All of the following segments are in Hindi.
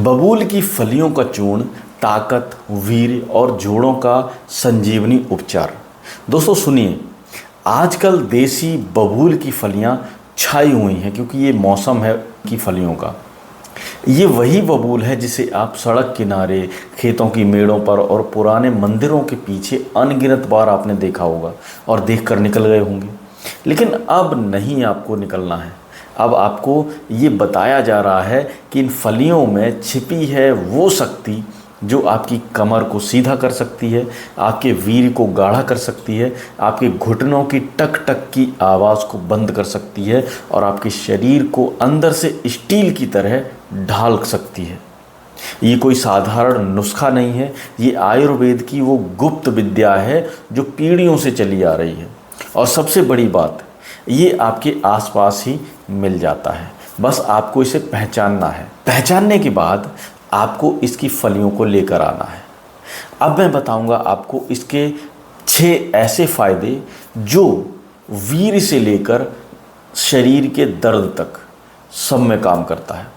बबूल की फलियों का चूर्ण ताकत, वीर्य और जोड़ों का संजीवनी उपचार। दोस्तों सुनिए, आजकल देसी बबूल की फलियां छाई हुई हैं क्योंकि ये मौसम है की फलियों का। ये वही बबूल है जिसे आप सड़क किनारे, खेतों की मेड़ों पर और पुराने मंदिरों के पीछे अनगिनत बार आपने देखा होगा और देखकर निकल गए होंगे। लेकिन अब नहीं आपको निकलना है। अब आपको ये बताया जा रहा है कि इन फलियों में छिपी है वो शक्ति जो आपकी कमर को सीधा कर सकती है, आपके वीर्य को गाढ़ा कर सकती है, आपके घुटनों की टक टक की आवाज़ को बंद कर सकती है और आपके शरीर को अंदर से स्टील की तरह ढाल सकती है। ये कोई साधारण नुस्खा नहीं है, ये आयुर्वेद की वो गुप्त विद्या है जो पीढ़ियों से चली आ रही है। और सबसे बड़ी बात, ये आपके आसपास ही मिल जाता है, बस आपको इसे पहचानना है। पहचानने के बाद आपको इसकी फलियों को लेकर आना है। अब मैं बताऊंगा आपको इसके 6 ऐसे फायदे जो वीर्य से लेकर शरीर के दर्द तक सब में काम करता है।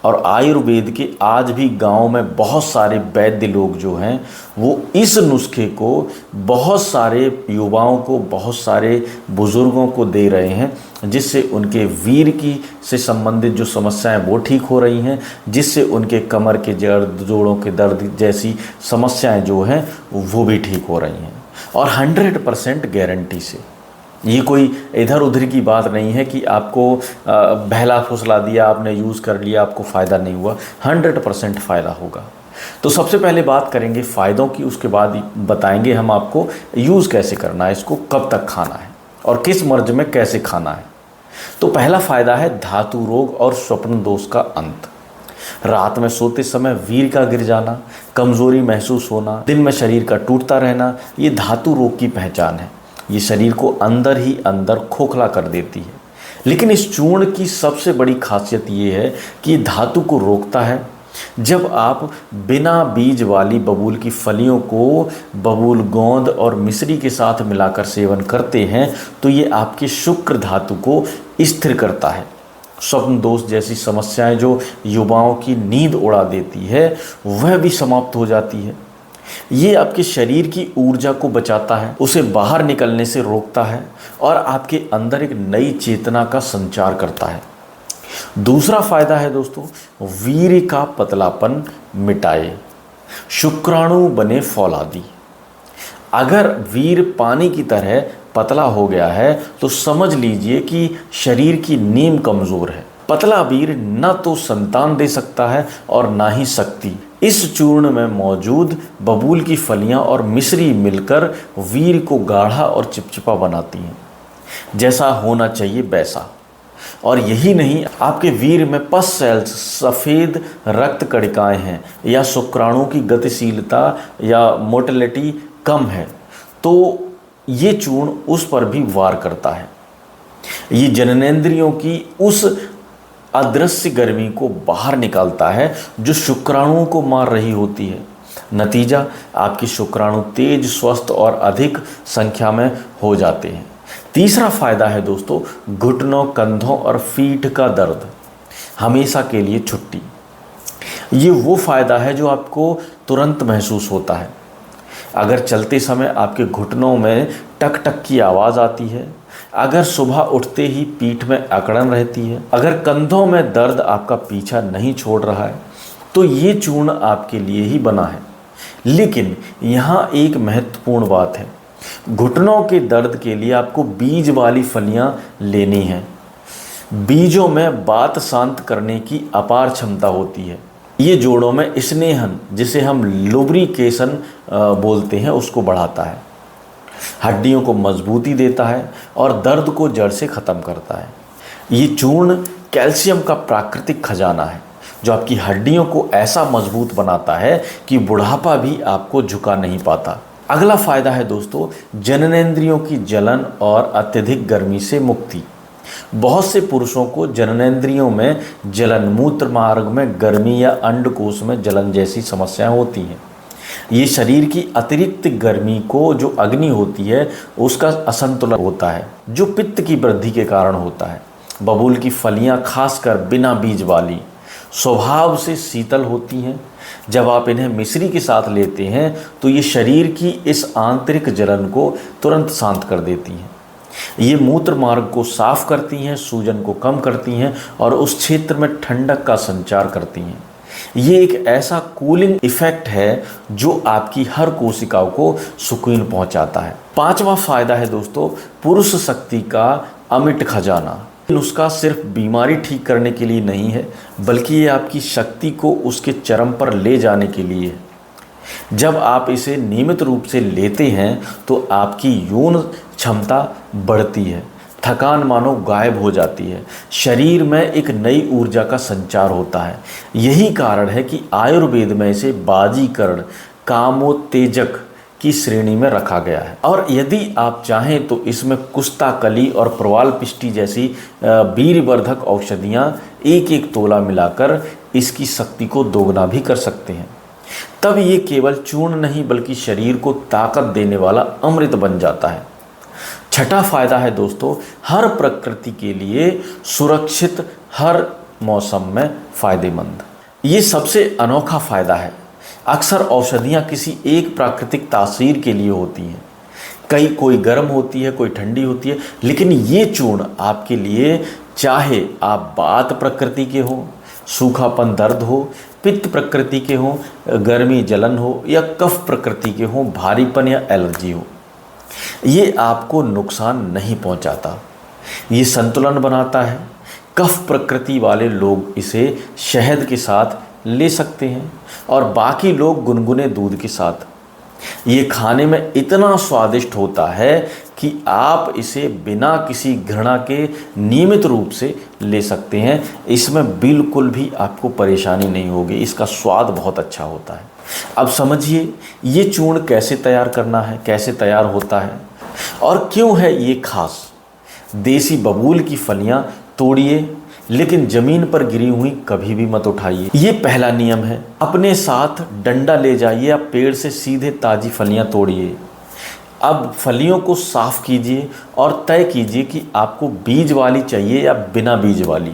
और आयुर्वेद के आज भी गांव में बहुत सारे वैद्य लोग जो हैं वो इस नुस्खे को बहुत सारे युवाओं को, बहुत सारे बुज़ुर्गों को दे रहे हैं, जिससे उनके वीर्य की से संबंधित जो समस्याएं वो ठीक हो रही हैं, जिससे उनके कमर के दर्द, जोड़ों के दर्द जैसी समस्याएं जो हैं वो भी ठीक हो रही हैं। और 100% गारंटी से। ये कोई इधर उधर की बात नहीं है कि आपको बहला फुसला दिया, आपने यूज़ कर लिया, आपको फ़ायदा नहीं हुआ। 100% फ़ायदा होगा। तो सबसे पहले बात करेंगे फ़ायदों की, उसके बाद बताएंगे हम आपको यूज़ कैसे करना है, इसको कब तक खाना है और किस मर्ज में कैसे खाना है। तो पहला फ़ायदा है धातु रोग और स्वप्न दोष का अंत। रात में सोते समय वीर्य का गिर जाना, कमज़ोरी महसूस होना, दिन में शरीर का टूटता रहना, ये धातु रोग की पहचान है। ये शरीर को अंदर ही अंदर खोखला कर देती है। लेकिन इस चूर्ण की सबसे बड़ी खासियत ये है कि धातु को रोकता है। जब आप बिना बीज वाली बबूल की फलियों को बबूल गोंद और मिश्री के साथ मिलाकर सेवन करते हैं तो ये आपके शुक्र धातु को स्थिर करता है। स्वप्न दोष जैसी समस्याएं जो युवाओं की नींद उड़ा देती है वह भी समाप्त हो जाती है। ये आपके शरीर की ऊर्जा को बचाता है, उसे बाहर निकलने से रोकता है और आपके अंदर एक नई चेतना का संचार करता है। दूसरा फायदा है दोस्तों, वीर्य का पतलापन मिटाए, शुक्राणु बने फौलादी। अगर वीर्य पानी की तरह पतला हो गया है तो समझ लीजिए कि शरीर की नींव कमज़ोर है। पतला वीर्य न तो संतान दे सकता है और ना ही शक्ति। इस चूर्ण में मौजूद बबूल की फलियां और मिश्री मिलकर वीर्य को गाढ़ा और चिपचिपा बनाती हैं, जैसा होना चाहिए वैसा। और यही नहीं, आपके वीर्य में पस सेल्स, सफ़ेद रक्त कणिकाएं हैं या शुक्राणु की गतिशीलता या मोटिलिटी कम है तो ये चूर्ण उस पर भी वार करता है। ये जननेंद्रियों की उस अदृश्य गर्मी को बाहर निकालता है जो शुक्राणुओं को मार रही होती है। नतीजा, आपकी शुक्राणु तेज, स्वस्थ और अधिक संख्या में हो जाते हैं। तीसरा फायदा है दोस्तों, घुटनों, कंधों और पीठ का दर्द हमेशा के लिए छुट्टी। ये वो फायदा है जो आपको तुरंत महसूस होता है। अगर चलते समय आपके घुटनों में टक टक की आवाज़ आती है, अगर सुबह उठते ही पीठ में अकड़न रहती है, अगर कंधों में दर्द आपका पीछा नहीं छोड़ रहा है, तो ये चूर्ण आपके लिए ही बना है। लेकिन यहाँ एक महत्वपूर्ण बात है, घुटनों के दर्द के लिए आपको बीज वाली फलियाँ लेनी हैं। बीजों में बात शांत करने की अपार क्षमता होती है। ये जोड़ों में स्नेहन, जिसे हम लुब्रिकेशन बोलते हैं, उसको बढ़ाता है, हड्डियों को मजबूती देता है और दर्द को जड़ से ख़त्म करता है। ये चूर्ण कैल्शियम का प्राकृतिक खजाना है जो आपकी हड्डियों को ऐसा मजबूत बनाता है कि बुढ़ापा भी आपको झुका नहीं पाता। अगला फ़ायदा है दोस्तों, जननेंद्रियों की जलन और अत्यधिक गर्मी से मुक्ति। बहुत से पुरुषों को जननेंद्रियों में जलन, मूत्र मार्ग में गर्मी या अंडकोश में जलन जैसी समस्याएं होती हैं। ये शरीर की अतिरिक्त गर्मी को, जो अग्नि होती है, उसका असंतुलन होता है, जो पित्त की वृद्धि के कारण होता है। बबूल की फलियां खासकर बिना बीज वाली स्वभाव से शीतल होती हैं। जब आप इन्हें मिश्री के साथ लेते हैं तो ये शरीर की इस आंतरिक जलन को तुरंत शांत कर देती हैं। ये मूत्र मार्ग को साफ करती हैं, सूजन को कम करती हैं और उस क्षेत्र में ठंडक का संचार करती हैं। ये एक ऐसा कूलिंग इफेक्ट है जो आपकी हर कोशिकाओं को सुकून पहुंचाता है। पांचवा फायदा है दोस्तों, पुरुष शक्ति का अमिट खजाना। नुस्खा सिर्फ बीमारी ठीक करने के लिए नहीं है, बल्कि ये आपकी शक्ति को उसके चरम पर ले जाने के लिए है। जब आप इसे नियमित रूप से लेते हैं तो आपकी यौन क्षमता बढ़ती है, थकान मानो गायब हो जाती है, शरीर में एक नई ऊर्जा का संचार होता है। यही कारण है कि आयुर्वेद में इसे बाजीकरण, कामोत्तेजक की श्रेणी में रखा गया है। और यदि आप चाहें तो इसमें कुस्ता कली और प्रवाल पिष्टी जैसी वीर्यवर्धक औषधियाँ एक एक तोला मिलाकर इसकी शक्ति को दोगुना भी कर सकते हैं। तब ये केवल चूर्ण नहीं बल्कि शरीर को ताकत देने वाला अमृत बन जाता है। छठा फायदा है दोस्तों, हर प्रकृति के लिए सुरक्षित, हर मौसम में फायदेमंद। ये सबसे अनोखा फायदा है। अक्सर औषधियाँ किसी एक प्राकृतिक तासीर के लिए होती हैं, कोई गर्म होती है, कोई ठंडी होती है, लेकिन ये चूर्ण आपके लिए, चाहे आप वात प्रकृति के हो, सूखापन दर्द हो, पित्त प्रकृति के हो, गर्मी जलन हो, या कफ प्रकृति के हो, भारीपन या एलर्जी हो, ये आपको नुकसान नहीं पहुंचाता। ये संतुलन बनाता है। कफ प्रकृति वाले लोग इसे शहद के साथ ले सकते हैं और बाकी लोग गुनगुने दूध के साथ। ये खाने में इतना स्वादिष्ट होता है कि आप इसे बिना किसी घृणा के नियमित रूप से ले सकते हैं। इसमें बिल्कुल भी आपको परेशानी नहीं होगी, इसका स्वाद बहुत अच्छा होता है। अब समझिए ये चूर्ण कैसे तैयार करना है, कैसे तैयार होता है और क्यों है ये खास। देसी बबूल की फलियां तोड़िए, लेकिन ज़मीन पर गिरी हुई कभी भी मत उठाइए। ये पहला नियम है। अपने साथ डंडा ले जाइए या पेड़ से सीधे ताज़ी फलियां तोड़िए। अब फलियों को साफ़ कीजिए और तय कीजिए कि आपको बीज वाली चाहिए या बिना बीज वाली।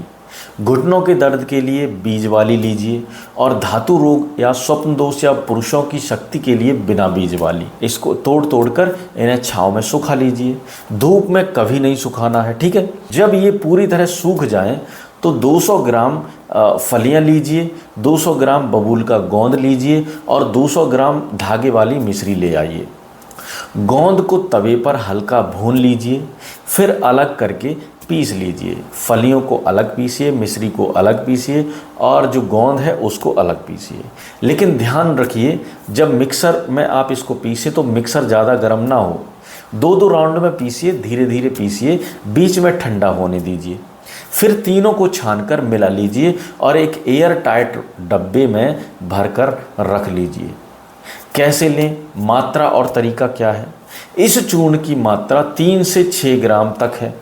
घुटनों के दर्द के लिए बीज वाली लीजिए और धातु रोग या स्वप्न दोष या पुरुषों की शक्ति के लिए बिना बीज वाली। इसको तोड़ कर इन्हें छांव में सुखा लीजिए। धूप में कभी नहीं सुखाना है, ठीक है। जब ये पूरी तरह सूख जाएं तो 200 ग्राम फलियां लीजिए, 200 ग्राम बबूल का गोंद लीजिए और 200 ग्राम धागे वाली मिश्री ले आइए। गोंद को तवे पर हल्का भून लीजिए, फिर अलग करके पीस लीजिए। फलियों को अलग पीसिए, मिश्री को अलग पीसिए और जो गोंद है उसको अलग पीसिए। लेकिन ध्यान रखिए, जब मिक्सर में आप इसको पीसिए तो मिक्सर ज़्यादा गर्म ना हो। 2-2 राउंड में पीसिए, धीरे धीरे पीसिए, बीच में ठंडा होने दीजिए। फिर तीनों को छानकर मिला लीजिए और एक एयर टाइट डब्बे में भरकर रख लीजिए। कैसे लें, मात्रा और तरीका क्या है। इस चूर्ण की मात्रा 3 से 6 ग्राम तक है,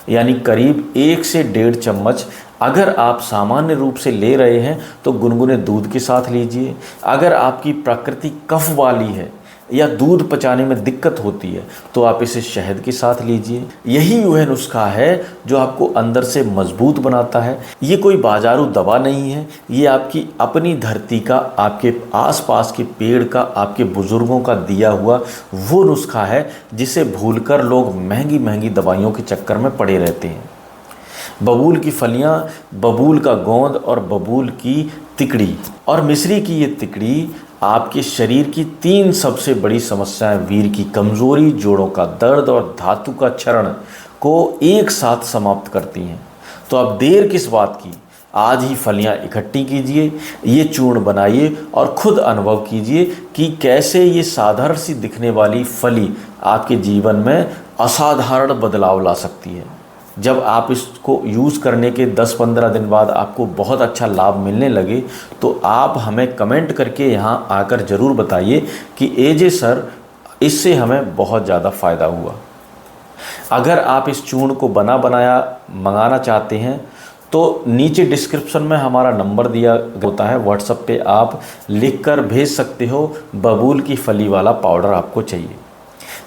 यानी करीब 1 से 1.5 चम्मच। अगर आप सामान्य रूप से ले रहे हैं तो गुनगुने दूध के साथ लीजिए। अगर आपकी प्रकृति कफ वाली है या दूध पचाने में दिक्कत होती है तो आप इसे शहद के साथ लीजिए। यही वह नुस्खा है जो आपको अंदर से मजबूत बनाता है। ये कोई बाजारू दवा नहीं है, ये आपकी अपनी धरती का, आपके आसपास के पेड़ का, आपके बुजुर्गों का दिया हुआ वो नुस्खा है जिसे भूलकर लोग महंगी महंगी दवाइयों के चक्कर में पड़े रहते हैं। बबूल की फलियां, बबूल का गोंद और बबूल की तिकड़ी और मिश्री की ये तिकड़ी आपके शरीर की 3 सबसे बड़ी समस्याएं, वीर की कमजोरी, जोड़ों का दर्द और धातु का क्षरण को एक साथ समाप्त करती हैं। तो अब देर किस बात की, आज ही फलियां इकट्ठी कीजिए, ये चूर्ण बनाइए और खुद अनुभव कीजिए कि कैसे ये साधारण सी दिखने वाली फली आपके जीवन में असाधारण बदलाव ला सकती है। जब आप इसको यूज़ करने के 10-15 दिन बाद आपको बहुत अच्छा लाभ मिलने लगे तो आप हमें कमेंट करके यहाँ आकर ज़रूर बताइए कि एजे सर, इससे हमें बहुत ज़्यादा फ़ायदा हुआ। अगर आप इस चूर्ण को बना बनाया मंगाना चाहते हैं तो नीचे डिस्क्रिप्शन में हमारा नंबर दिया होता है, व्हाट्सएप पे आप लिख कर भेज सकते हो। बबूल की फली वाला पाउडर आपको चाहिए।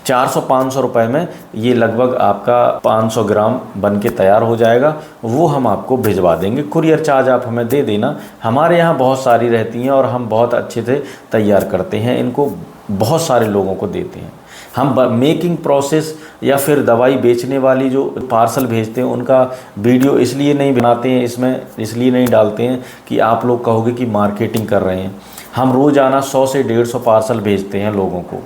400-500 रुपये में ये लगभग आपका 500 ग्राम बन के तैयार हो जाएगा। वो हम आपको भिजवा देंगे। कुरियर चार्ज आप हमें दे देना। हमारे यहाँ बहुत सारी रहती हैं और हम बहुत अच्छे से तैयार करते हैं, इनको बहुत सारे लोगों को देते हैं। हम मेकिंग प्रोसेस या फिर दवाई बेचने वाली जो पार्सल भेजते हैं उनका वीडियो इसलिए नहीं बनाते हैं, इसमें इसलिए नहीं डालते हैं कि आप लोग कहोगे कि मार्केटिंग कर रहे हैं। हम रोज़ाना 100 से 150 पार्सल भेजते हैं लोगों को।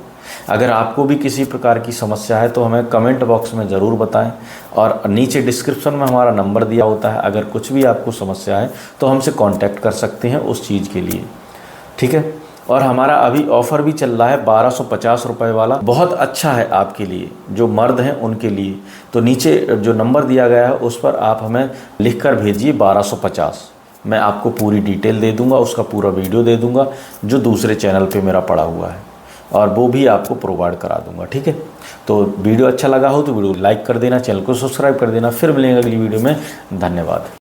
अगर आपको भी किसी प्रकार की समस्या है तो हमें कमेंट बॉक्स में ज़रूर बताएं, और नीचे डिस्क्रिप्शन में हमारा नंबर दिया होता है। अगर कुछ भी आपको समस्या है तो हमसे कांटेक्ट कर सकते हैं उस चीज़ के लिए, ठीक है। और हमारा अभी ऑफ़र भी चल रहा है 1250 रुपये वाला, बहुत अच्छा है आपके लिए, जो मर्द हैं उनके लिए। तो नीचे जो नंबर दिया गया है उस पर आप हमें लिख कर भेजिए 1250। मैं आपको पूरी डिटेल दे दूंगा, उसका पूरा वीडियो दे दूंगा जो दूसरे चैनल पे मेरा पड़ा हुआ है, और वो भी आपको प्रोवाइड करा दूंगा, ठीक है। तो वीडियो अच्छा लगा हो तो वीडियो लाइक कर देना, चैनल को सब्सक्राइब कर देना। फिर मिलेंगे अगली वीडियो में। धन्यवाद।